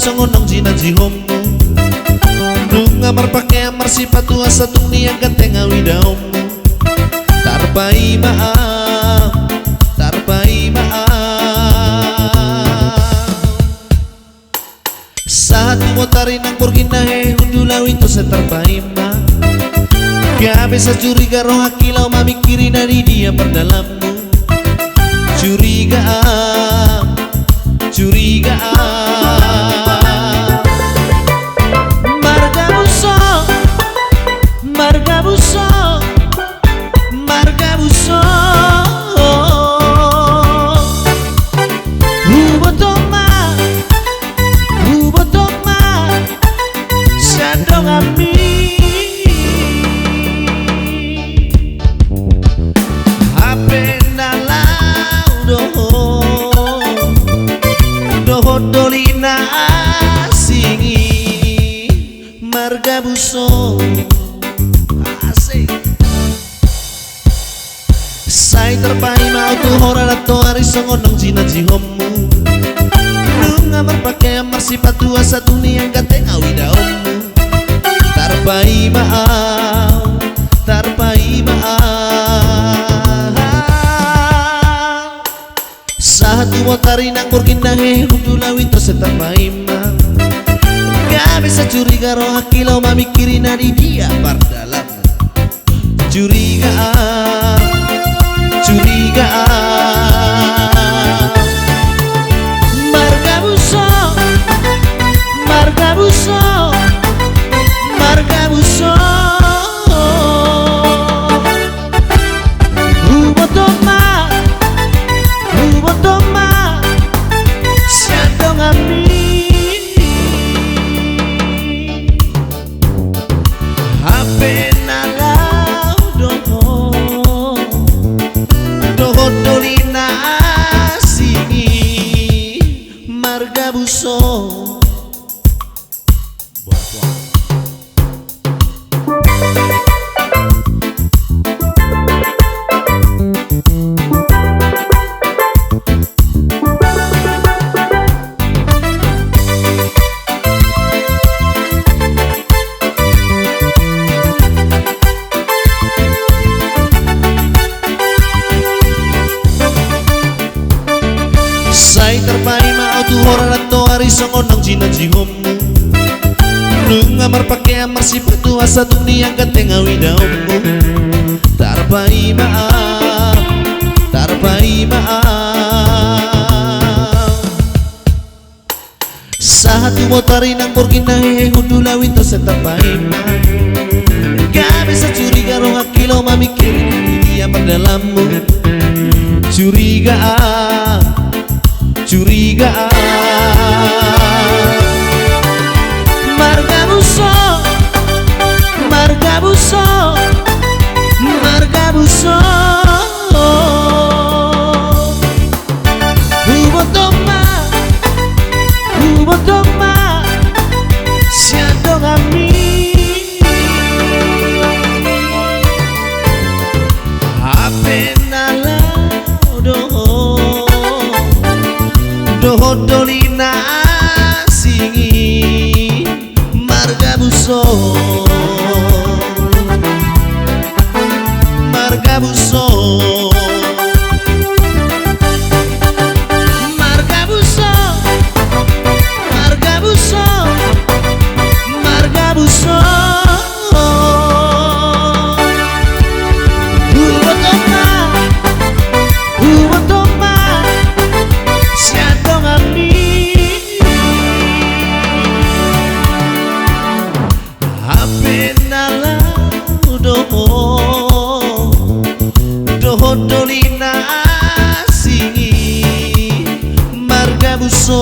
songonong jina jihommu nunga marpake amar sifatu asa tungni yang ganteng awidahommu tarpai maaf saat motarin ang burginahe hundulaw ito sa tarpai maaf kaya bisa curiga roh akilau mamikirin dari dia perdalammu curigaan marga buso hubotoma syandong ami dolina asingi marga buso asik sai terpai mau tu hora lato ari songonong jina jihommu nunga marpake amar sifatu asa dunia yang ganteng awidahommu tarpai maaf satu motarin ang burginahe hundulaw ito sa tarpaima gak bisa curiga roh akilau mamikirin dari dia pardalam curigaan marga buso hubotoma syandong ami hape nalau doho dolina asingi marga buso sai terpai mau tu hora lato ari songonong jina jihommu nunga marpake amar sifatu asa dunia yang ganteng awidahommu tarpai maaf satu motarin ang burginahe hundulaw ito sa tarpai maaf gak bisa curiga roh akilau mamikirin dia perdalammu curigaan marga buso hubotoma syandong ami hape nalau doho dolina asingi marga buso hubotoma syandong ami hape nalau doho dolina asingi marga buso